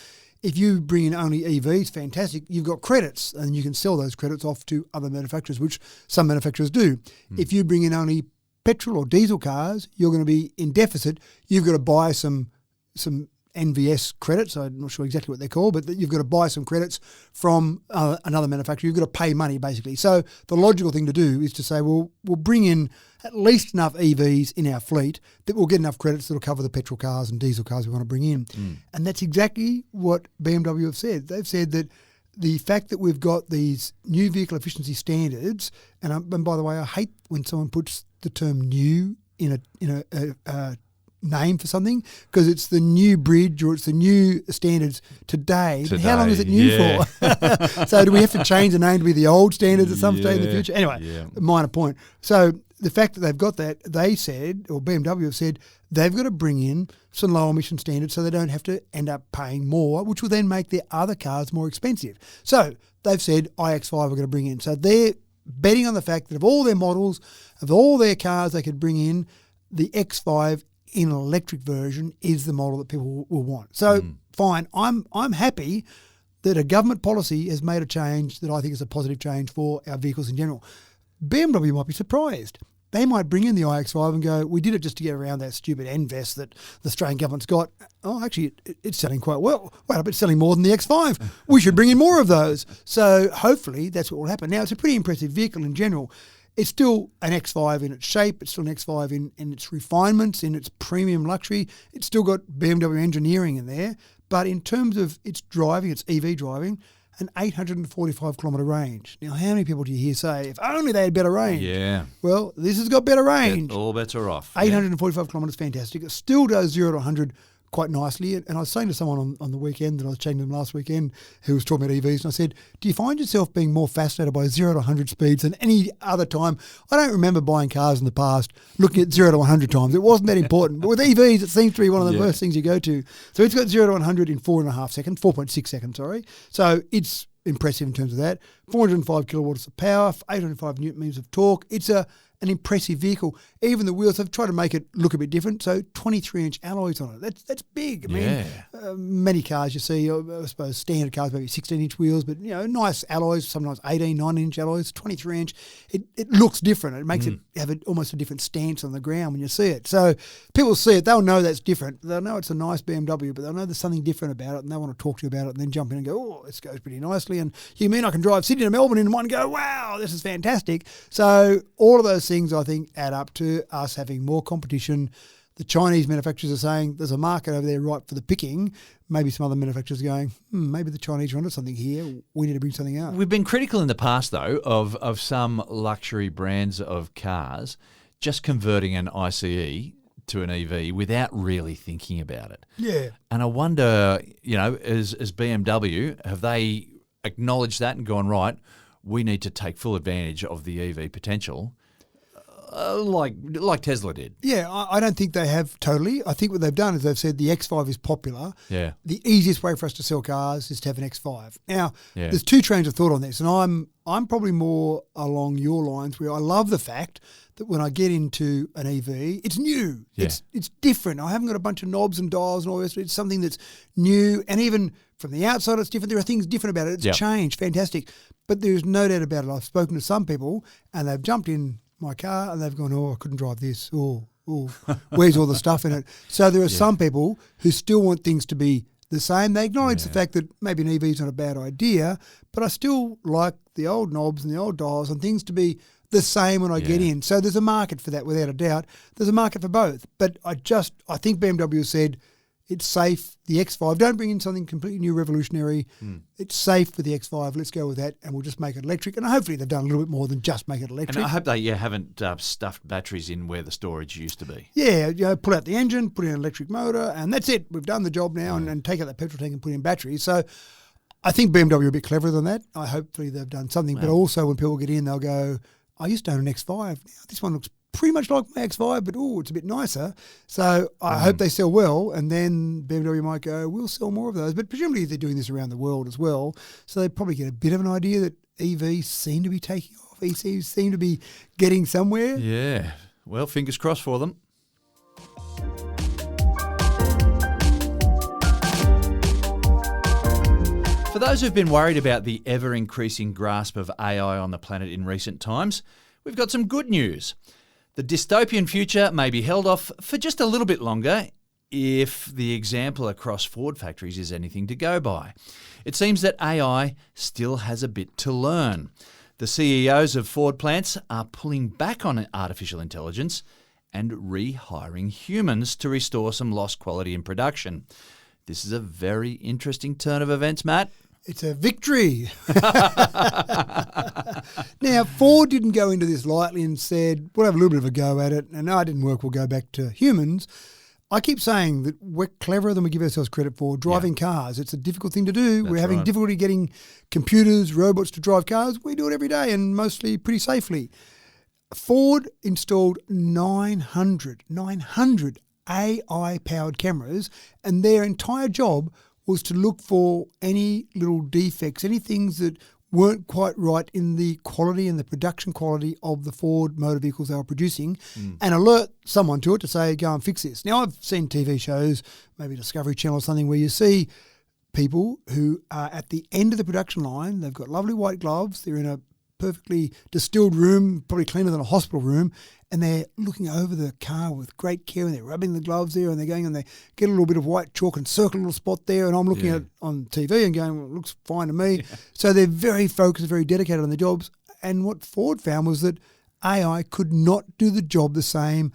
If you bring in only EVs, fantastic, you've got credits and you can sell those credits off to other manufacturers, which some manufacturers do. If you bring in only petrol or diesel cars, you're going to be in deficit. You've got to buy some NVS credits. I'm not sure exactly what they're called, but you've got to buy some credits from another manufacturer. You've got to pay money, basically. So the logical thing to do is to say, well, we'll bring in at least enough EVs in our fleet that we'll get enough credits that will cover the petrol cars and diesel cars we want to bring in. And that's exactly what BMW have said. They've said that the fact that we've got these new vehicle efficiency standards, and by the way, I hate when someone puts the term "new" in a name for something, because it's the new bridge or it's the new standards today. But how long is it new for? So do we have to change the name to be the old standards at some stage in the future? Anyway, minor point. So the fact that they've got that, they said, or BMW have said, they've got to bring in some low emission standards so they don't have to end up paying more, which will then make their other cars more expensive. So they've said iX5 are going to bring in. So they're betting on the fact that of all their models, of all their cars they could bring in, the X5 in an electric version is the model that people will want. So fine, I'm happy that a government policy has made a change that I think is a positive change for our vehicles in general. BMW might be surprised. They might bring in the iX5 and go, we did it just to get around that stupid NVES that the Australian government's got. Oh, actually, it's selling quite well. Wait up, it's selling more than the X5. We should bring in more of those. So hopefully that's what will happen. Now, it's a pretty impressive vehicle in general. It's still an X5 in its shape. It's still an X5 in its refinements, in its premium luxury. It's still got BMW engineering in there. But in terms of its driving, its EV driving, an 845 kilometre range. Now, how many people do you hear say, if only they had better range? Yeah. Well, this has got better range. All bets are off. 845 kilometres, fantastic. It still does 0 to 100 quite nicely. And I was saying to someone on the weekend, and I was chatting to them last weekend, who was talking about EVs, and I said, do you find yourself being more fascinated by 0 to 100 speeds than any other time? I don't remember buying cars in the past looking at 0 to 100 times. It wasn't that important. But with EVs, it seems to be one of the first things you go to. So it's got 0 to 100 in 4.5 seconds, 4.6 seconds, sorry. So it's impressive in terms of that. 405 kilowatts of power, 805 newton meters of torque. It's an impressive vehicle. Even the wheels, they've tried to make it look a bit different. So 23-inch alloys on it. That's big. I mean, many cars you see, I suppose standard cars maybe 16-inch wheels, but nice alloys, sometimes 18, 19-inch alloys, 23-inch. It looks different. It makes it have almost a different stance on the ground when you see it. So people see it, they'll know that's different. They'll know it's a nice BMW, but they'll know there's something different about it, and they want to talk to you about it and then jump in and go, oh, this goes pretty nicely. And you mean I can drive Sydney to Melbourne in one go? Wow, this is fantastic. So all of those things, I think, add up to us having more competition. The Chinese manufacturers are saying there's a market over there ripe for the picking. Maybe some other manufacturers are going, maybe the Chinese are onto something here. We need to bring something out. We've been critical in the past, though, of some luxury brands of cars just converting an ICE to an EV without really thinking about it. Yeah. And I wonder, as BMW, have they acknowledged that and gone, right, we need to take full advantage of the EV potential, like Tesla did? Yeah, I don't think they have totally. I think what they've done is they've said the X5 is popular. Yeah. The easiest way for us to sell cars is to have an X5. Now, there's two trains of thought on this, and I'm probably more along your lines where I love the fact that when I get into an EV, it's new. Yeah. It's different. I haven't got a bunch of knobs and dials and all this. It's something that's new, and even from the outside, it's different. There are things different about it. It's changed, fantastic. But there's no doubt about it. I've spoken to some people, and they've jumped in my car and they've gone, oh, I couldn't drive this. Oh, ooh, where's all the stuff in it? So there are some people who still want things to be the same. They acknowledge the fact that maybe an EV is not a bad idea, but I still like the old knobs and the old dials and things to be the same when I get in. So there's a market for that, without a doubt. There's a market for both. But I think BMW said it's safe. The X5, don't bring in something completely new, revolutionary. It's safe for the X5. Let's go with that, and we'll just make it electric. And hopefully they've done a little bit more than just make it electric. And I hope they haven't stuffed batteries in where the storage used to be. Yeah, pull out the engine, put in an electric motor, and that's it. We've done the job now, and take out that petrol tank and put in batteries. So I think BMW are a bit cleverer than that. Hopefully they've done something. But also when people get in, they'll go, I used to own an X5. Now this one looks pretty much like my X5, but it's a bit nicer. So I hope they sell well, and then BMW might go, we'll sell more of those. But presumably they're doing this around the world as well, so they probably get a bit of an idea that EVs seem to be taking off. EVs seem to be getting somewhere. Yeah. Well, fingers crossed for them. For those who've been worried about the ever-increasing grasp of AI on the planet in recent times, we've got some good news. The dystopian future may be held off for just a little bit longer if the example across Ford factories is anything to go by. It seems that AI still has a bit to learn. The CEOs of Ford plants are pulling back on artificial intelligence and rehiring humans to restore some lost quality in production. This is a very interesting turn of events, Matt. It's a victory. Now, Ford didn't go into this lightly and said, we'll have a little bit of a go at it, and no, it didn't work, we'll go back to humans. I keep saying that we're cleverer than we give ourselves credit for. Driving cars, it's a difficult thing to do. We're having difficulty getting computers, robots to drive cars. We do it every day and mostly pretty safely. Ford installed 900 AI-powered cameras, and their entire job was to look for any little defects, any things that weren't quite right in the quality and the production quality of the Ford motor vehicles they were producing, and alert someone to it to say, go and fix this. Now, I've seen TV shows, maybe Discovery Channel or something, where you see people who are at the end of the production line. They've got lovely white gloves. They're in a perfectly distilled room, probably cleaner than a hospital room, and they're looking over the car with great care, and they're rubbing the gloves there, and they're going and they get a little bit of white chalk and circle a little spot there, and I'm looking at it on TV and going, well, it looks fine to me. So they're very focused, very dedicated on their jobs. And what Ford found was that AI could not do the job the same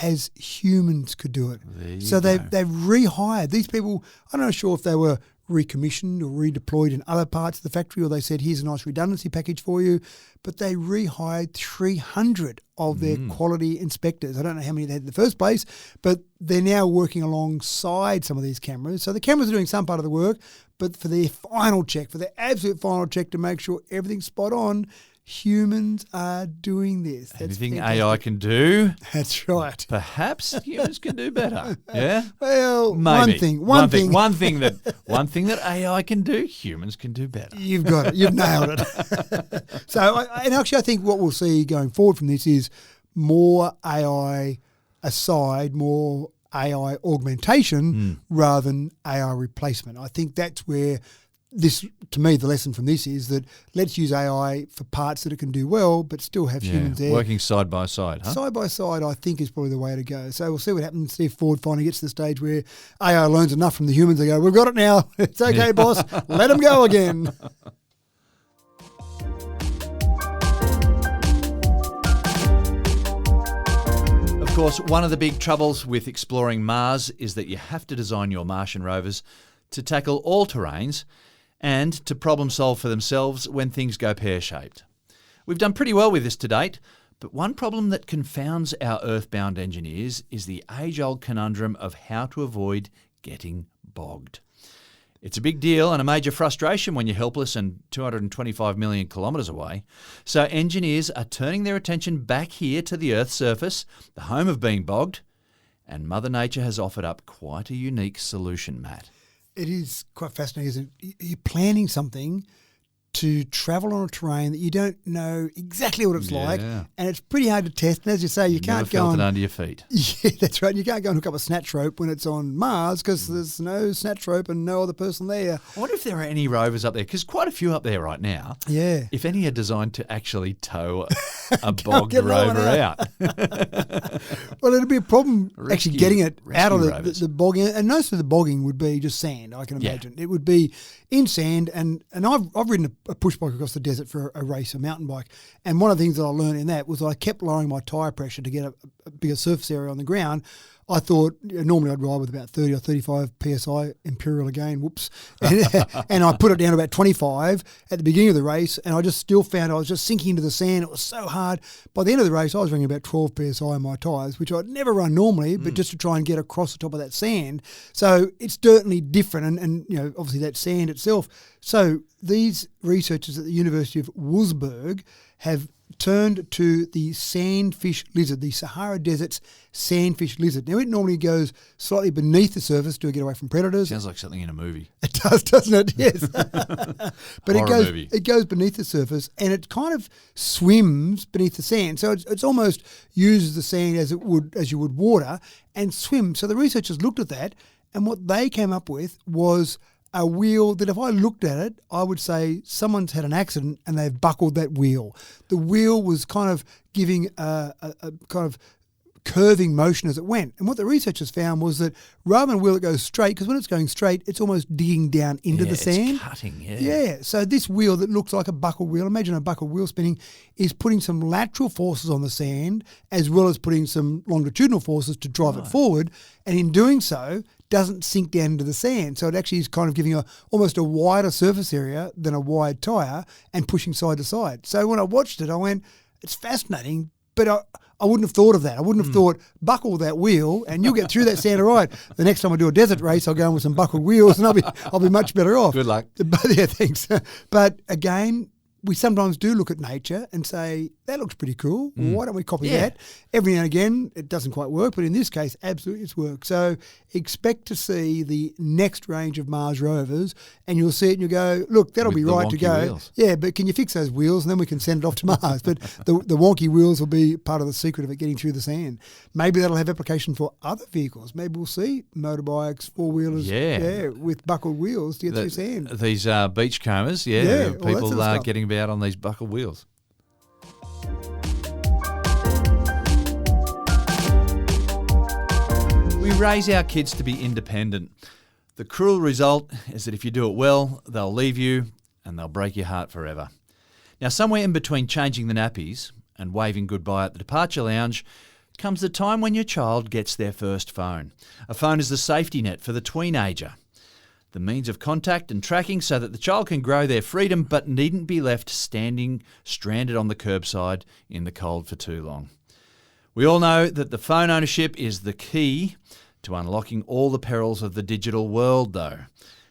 as humans could do it. So they've rehired these people. I'm not sure if they were recommissioned or redeployed in other parts of the factory, or they said, here's a nice redundancy package for you. But they rehired 300 of their quality inspectors. I don't know how many they had in the first place, but they're now working alongside some of these cameras. So the cameras are doing some part of the work, but for their final check, for their absolute final check to make sure everything's spot on, humans are doing this. Anything AI can do, that's right. Perhaps humans can do better. Yeah. Well, maybe one thing that AI can do, humans can do better. You've got it. You've nailed it. So, and actually, I think what we'll see going forward from this is more AI aside, more AI augmentation rather than AI replacement. I think that's where this, to me, the lesson from this is that let's use AI for parts that it can do well, but still have humans there. Working side by side, huh? Side by side, I think, is probably the way to go. So we'll see what happens, see if Ford finally gets to the stage where AI learns enough from the humans. They go, we've got it now. It's okay, boss. Let them go again. Of course, one of the big troubles with exploring Mars is that you have to design your Martian rovers to tackle all terrains and to problem solve for themselves when things go pear-shaped. We've done pretty well with this to date, but one problem that confounds our earthbound engineers is the age-old conundrum of how to avoid getting bogged. It's a big deal and a major frustration when you're helpless and 225 million kilometres away. So engineers are turning their attention back here to the Earth's surface, the home of being bogged, and Mother Nature has offered up quite a unique solution, Matt. It is quite fascinating, isn't it? You're planning something to travel on a terrain that you don't know exactly what it's like, Yeah. and it's pretty hard to test. And as you say, you Never can't go felt on. it under your feet. Yeah, that's right. You can't go and hook up a snatch rope when it's on Mars because there's no snatch rope and no other person there. I wonder if there are any rovers up there, because quite a few up there right now. Yeah. If any are designed to actually tow a bogged get another rover one out. Well, it'd be a problem actually getting it out of rovers. the bogging. And most of the bogging would be just sand, I can Yeah. imagine. It would be in sand. And I've ridden a pushbike across the desert for a race, a mountain bike. And one of the things that I learned in that was I kept lowering my tyre pressure to get a bigger surface area on the ground. I thought normally I'd ride with about 30 or 35 PSI, imperial again, whoops. And I put it down to about 25 at the beginning of the race, and I just still found I was just sinking into the sand. It was so hard. By the end of the race, I was running about 12 PSI on my tyres, which I'd never run normally, but just to try and get across the top of that sand. So it's certainly different, and obviously that sand itself. So these researchers at the University of Wurzburg have turned to the sandfish lizard, the Sahara Desert's sandfish lizard. Now, it normally goes slightly beneath the surface to get away from predators. Sounds like something in a movie. It does, doesn't it? Yes. But Horror movie. it goes beneath the surface, and it kind of swims beneath the sand. So it's almost uses the sand as you would water and swims. So the researchers looked at that, and what they came up with was a wheel that if I looked at it, I would say someone's had an accident and they've buckled that wheel. The wheel was kind of giving a kind of curving motion as it went. And what the researchers found was that rather than a wheel that goes straight, because when it's going straight, it's almost digging down into the sand. It's cutting, yeah. Yeah, so this wheel that looks like a buckle wheel, imagine a buckle wheel spinning, is putting some lateral forces on the sand as well as putting some longitudinal forces to drive it forward. And in doing so, doesn't sink down into the sand. So it actually is kind of giving almost a wider surface area than a wide tyre and pushing side to side. So when I watched it, I went, it's fascinating, but I wouldn't have thought of that. I wouldn't have thought, buckle that wheel and you'll get through that sand all right. The next time I do a desert race, I'll go in with some buckled wheels and I'll be much better off. Good luck. But yeah, thanks. But again, we sometimes do look at nature and say, that looks pretty cool. Well, why don't we copy that? Every now and again, it doesn't quite work, but in this case, absolutely it's worked. So expect to see the next range of Mars rovers, and you'll see it and you'll go, look, that'll With be the right to wonky go. wheels. Yeah, but can you fix those wheels and then we can send it off to Mars? But the wonky wheels will be part of the secret of it getting through the sand. Maybe that'll have application for other vehicles. Maybe we'll see motorbikes, four-wheelers, with buckled wheels to get through sand. These beachcombers, Yeah, all that people sort of stuff. getting about on these buckled wheels. We raise our kids to be independent. The cruel result is that if you do it well, they'll leave you and they'll break your heart forever. Now, somewhere in between changing the nappies and waving goodbye at the departure lounge comes the time when your child gets their first phone. A phone is the safety net for the tweenager, the means of contact and tracking so that the child can grow their freedom but needn't be left stranded on the curbside in the cold for too long. We all know that the phone ownership is the key to unlocking all the perils of the digital world, though.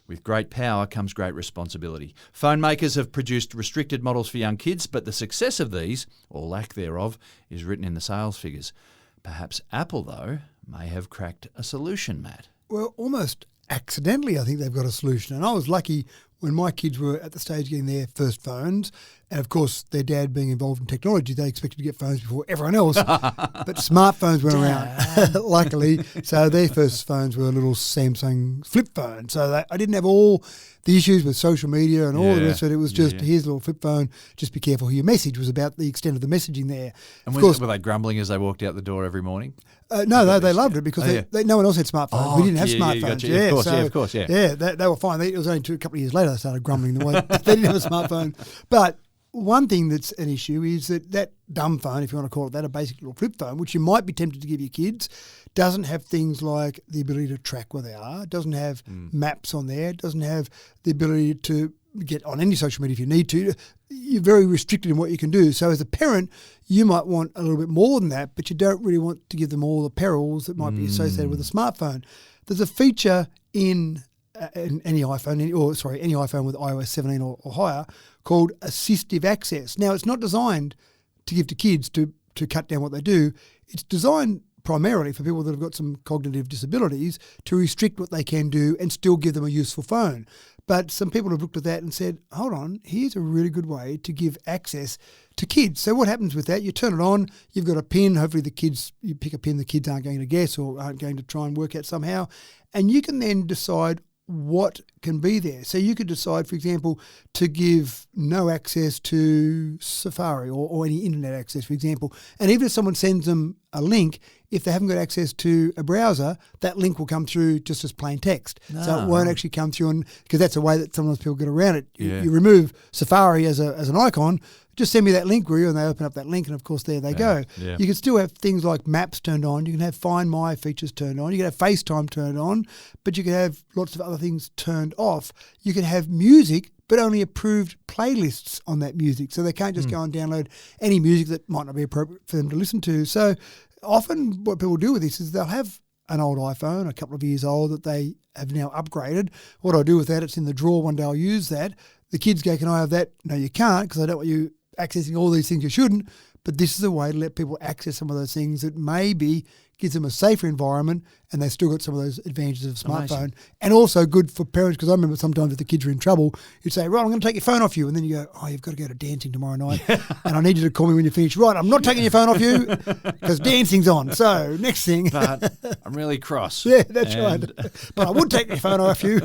With great power comes great responsibility. Phone makers have produced restricted models for young kids, but the success of these, or lack thereof, is written in the sales figures. Perhaps Apple, though, may have cracked a solution, Matt. Well, almost accidentally, I think they've got a solution. And I was lucky when my kids were at the stage getting their first phones. And of course, their dad being involved in technology, they expected to get phones before everyone else. But smartphones went around, luckily. So their first phones were little Samsung flip phones. So I didn't have all the issues with social media and all the rest of it. It was just, here's a little flip phone, just be careful who your message was about, the extent of the messaging there. And of course, were they grumbling as they walked out the door every morning? No, they loved it because no one else had smartphones. We didn't have smartphones. Of course. Yeah, they were fine. It was only a couple of years later they started grumbling the way they didn't have a smartphone. But one thing that's an issue is that dumb phone, if you want to call it that, a basic little flip phone, which you might be tempted to give your kids, doesn't have things like the ability to track where they are, doesn't have maps on there, doesn't have the ability to get on any social media if you need to. You're very restricted in what you can do. So as a parent, you might want a little bit more than that, but you don't really want to give them all the perils that might be associated with a smartphone. There's a feature in any iPhone, any iPhone with iOS 17 or higher, called assistive access. Now, it's not designed to give to kids to cut down what they do. It's designed primarily for people that have got some cognitive disabilities to restrict what they can do and still give them a useful phone. But some people have looked at that and said, hold on, here's a really good way to give access to kids. So what happens with that? You turn it on, you've got a pin. Hopefully you pick a pin the kids aren't going to guess or aren't going to try and work out somehow. And you can then decide what can be there. So you could decide, for example, to give no access to Safari or any internet access, for example. And even if someone sends them a link, if they haven't got access to a browser, that link will come through just as plain text. So it won't actually come through, because that's a way that sometimes people get around it. You remove Safari as an icon, just send me that link, will you? And they open up that link, and of course there they go. Yeah. You can still have things like maps turned on. You can have Find My features turned on. You can have FaceTime turned on, but you can have lots of other things turned off. You can have music, but only approved playlists on that music. So they can't just go and download any music that might not be appropriate for them to listen to. So often what people do with this is they'll have an old iPhone, a couple of years old, that they have now upgraded. What I do with that, it's in the drawer. One day I'll use that. The kids go, can I have that? No, you can't, because I don't want you accessing all these things you shouldn't. But this is a way to let people access some of those things that maybe gives them a safer environment, and they've still got some of those advantages of a smartphone. Amazing. And also good for parents, because I remember sometimes if the kids are in trouble, you'd say, right, I'm going to take your phone off you. And then you go, oh, you've got to go to dancing tomorrow night. And I need you to call me when you finish. Right, I'm not taking your phone off you because dancing's on. So next thing. But I'm really cross. Yeah, that's right. But I would take your phone off you.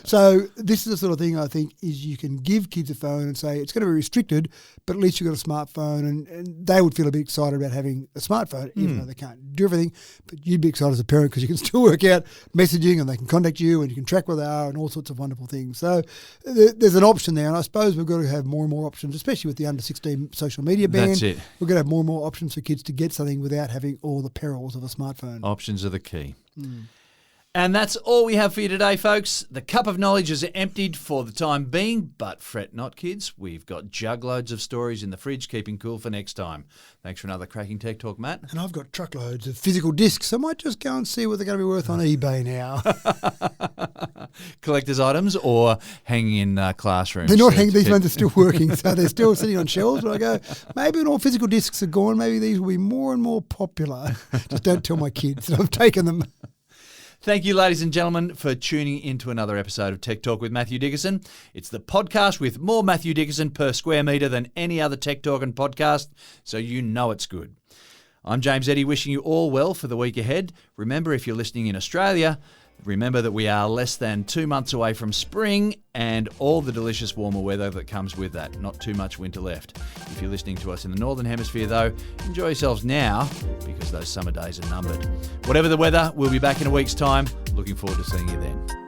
So this is the sort of thing I think is you can give kids a phone and say it's going to be restricted, but at least you've got a smartphone, and they would feel a bit excited about having a smartphone, even though they can't do everything. But you'd be excited as a parent because you can still work out messaging, and they can contact you, and you can track where they are, and all sorts of wonderful things. So there's an option there, and I suppose we've got to have more and more options, especially with the under 16 social media ban. That's it. We're going to have more and more options for kids to get something without having all the perils of a smartphone. Options are the key. And that's all we have for you today, folks. The cup of knowledge is emptied for the time being, but fret not, kids. We've got jugloads of stories in the fridge, keeping cool for next time. Thanks for another cracking Tech Talk, Matt. And I've got truckloads of physical discs. I might just go and see what they're going to be worth on eBay now. Collector's items or hanging in classrooms? They're not hanging. These ones are still working, so they're still sitting on shelves. But I go, maybe when all physical discs are gone, maybe these will be more and more popular. Just don't tell my kids that I've taken them. Thank you, ladies and gentlemen, for tuning into another episode of Tech Talk with Matthew Dickerson. It's the podcast with more Matthew Dickerson per square metre than any other Tech Talking podcast, so you know it's good. I'm James Eddy, wishing you all well for the week ahead. Remember, if you're listening in Australia, remember that we are less than 2 months away from spring and all the delicious warmer weather that comes with that. Not too much winter left. If you're listening to us in the Northern Hemisphere, though, enjoy yourselves now because those summer days are numbered. Whatever the weather, we'll be back in a week's time. Looking forward to seeing you then.